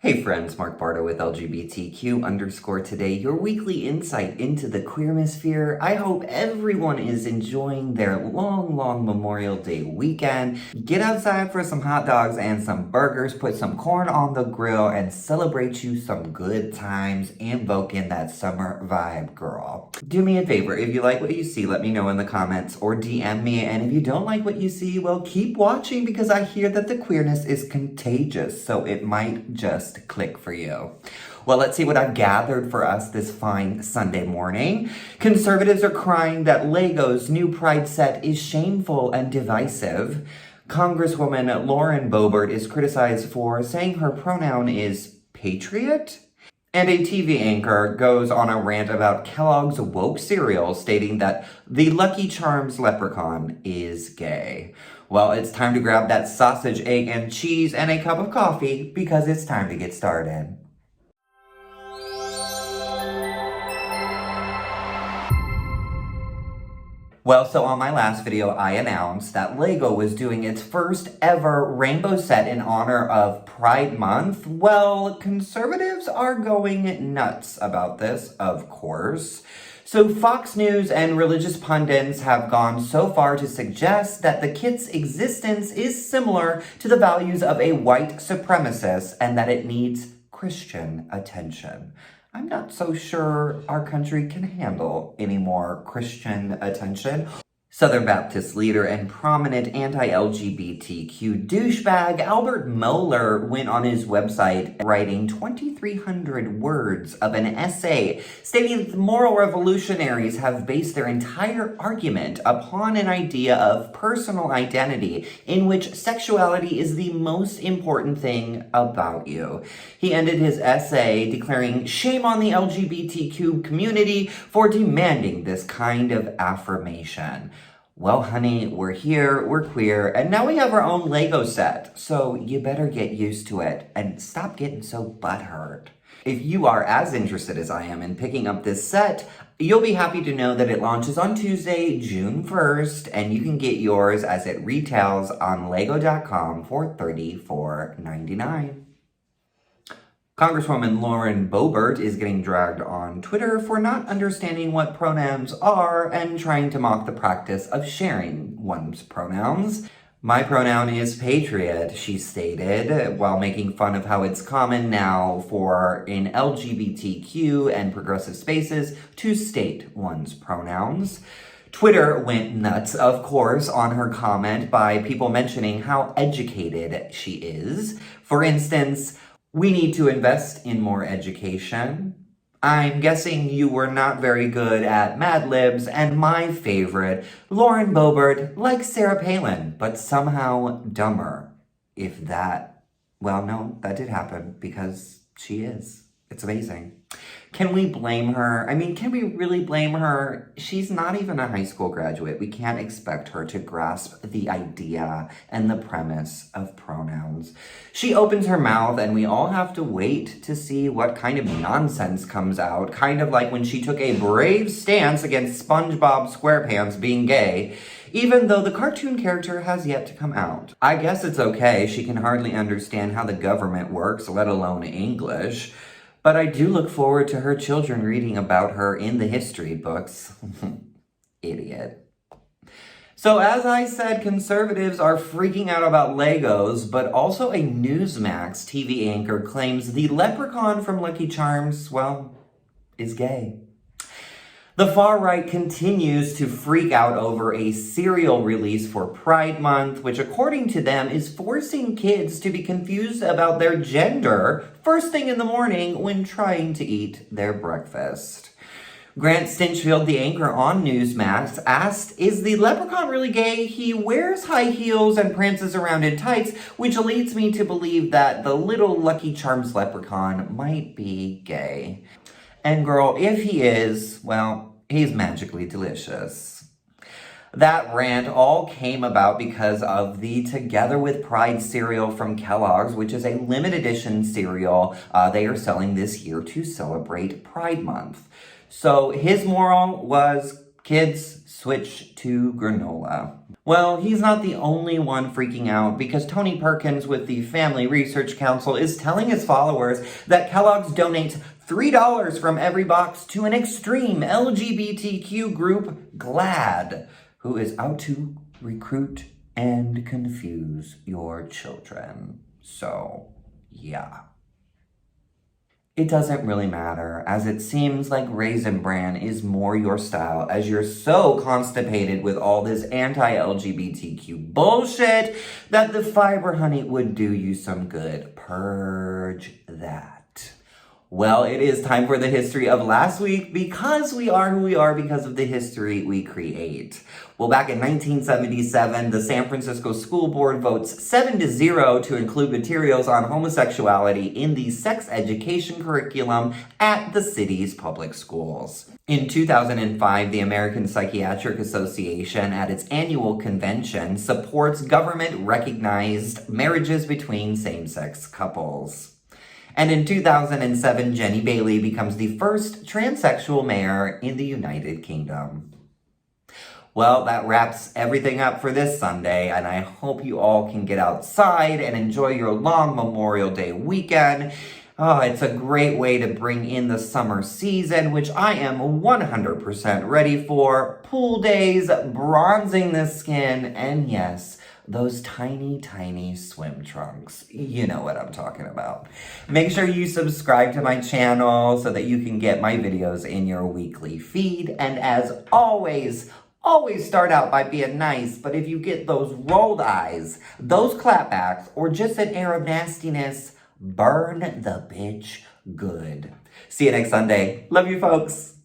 Hey friends, Mark Bardo with LGBTQ_today, your weekly insight into the queermosphere. I hope everyone is enjoying their long Memorial Day weekend. Get outside for some hot dogs and some burgers, put some corn on the grill, and celebrate you some good times, invoking that summer vibe, girl. Do me a favor, if you like what you see, let me know in the comments or DM me, and if you don't like what you see, well, keep watching because I hear that the queerness is contagious, so it might just click for you. Well, let's see what I've gathered for us this fine Sunday morning. Conservatives are crying that Lego's new Pride set is shameful and divisive. Congresswoman Lauren Boebert is criticized for saying her pronoun is patriot. And a TV anchor goes on a rant about Kellogg's woke cereal, stating that the Lucky Charms Leprechaun is gay. Well, it's time to grab that sausage, egg, and cheese and a cup of coffee because it's time to get started. Well, so on my last video, I announced that Lego was doing its first ever rainbow set in honor of Pride Month. Well, conservatives are going nuts about this, of course. So Fox News and religious pundits have gone so far to suggest that the kit's existence is similar to the values of a white supremacist and that it needs Christian attention. I'm not so sure our country can handle any more Christian attention. Southern Baptist leader and prominent anti-LGBTQ douchebag Albert Mohler went on his website writing 2,300 words of an essay stating that the moral revolutionaries have based their entire argument upon an idea of personal identity in which sexuality is the most important thing about you. He ended his essay declaring shame on the LGBTQ community for demanding this kind of affirmation. Well, honey, we're here, we're queer, and now we have our own Lego set, so you better get used to it and stop getting so butthurt. If you are as interested as I am in picking up this set, you'll be happy to know that it launches on Tuesday, June 1st, and you can get yours as it retails on lego.com for $34.99. Congresswoman Lauren Boebert is getting dragged on Twitter for not understanding what pronouns are and trying to mock the practice of sharing one's pronouns. My pronoun is patriot, she stated, while making fun of how it's common now for in LGBTQ and progressive spaces to state one's pronouns. Twitter went nuts, of course, on her comment by people mentioning how educated she is. For instance, we need to invest in more education. I'm guessing you were not very good at Mad Libs, and my favorite, Lauren Boebert, likes Sarah Palin, but somehow dumber. If that, well, no, that did happen because she is. It's amazing. Can we blame her? I mean, can we really blame her? She's not even a high school graduate. We can't expect her to grasp the idea and the premise of pronouns. She opens her mouth and we all have to wait to see what kind of nonsense comes out, kind of like when she took a brave stance against SpongeBob SquarePants being gay, even though the cartoon character has yet to come out. I guess it's okay. She can hardly understand how the government works, let alone English. But I do look forward to her children reading about her in the history books. Idiot. So as I said, conservatives are freaking out about Legos, but also a Newsmax TV anchor claims the leprechaun from Lucky Charms, well, is gay. The far right continues to freak out over a cereal release for Pride Month, which according to them is forcing kids to be confused about their gender first thing in the morning when trying to eat their breakfast. Grant Stinchfield, the anchor on Newsmax, asked, "Is the leprechaun really gay? He wears high heels and prances around in tights, which leads me to believe that the little Lucky Charms leprechaun might be gay. And girl, if he is, well, he's magically delicious." That rant all came about because of the Together with Pride cereal from Kellogg's, which is a limited edition cereal they are selling this year to celebrate Pride Month. So his moral was, kids, switch to granola. Well, he's not the only one freaking out because Tony Perkins with the Family Research Council is telling his followers that Kellogg's donates $3 from every box to an extreme LGBTQ group, GLAAD, who is out to recruit and confuse your children. So, yeah. It doesn't really matter, as it seems like Raisin Bran is more your style, as you're so constipated with all this anti-LGBTQ bullshit that the fiber honey would do you some good. Purge that. Well, it is time for the history of last week because we are who we are because of the history we create. Well, back in 1977, the San Francisco School Board votes 7-0 to include materials on homosexuality in the sex education curriculum at the city's public schools. In 2005, the American Psychiatric Association, at its annual convention, supports government-recognized marriages between same-sex couples. And in 2007, Jenny Bailey becomes the first transsexual mayor in the United Kingdom. Well, that wraps everything up for this Sunday, and I hope you all can get outside and enjoy your long Memorial Day weekend. Oh, it's a great way to bring in the summer season, which I am 100% ready for. Pool days, bronzing the skin, and yes, those tiny, tiny swim trunks. You know what I'm talking about. Make sure you subscribe to my channel so that you can get my videos in your weekly feed. And as always start out by being nice, but if you get those rolled eyes, those clapbacks, or just an air of nastiness, burn the bitch good. See you next Sunday. Love you, folks.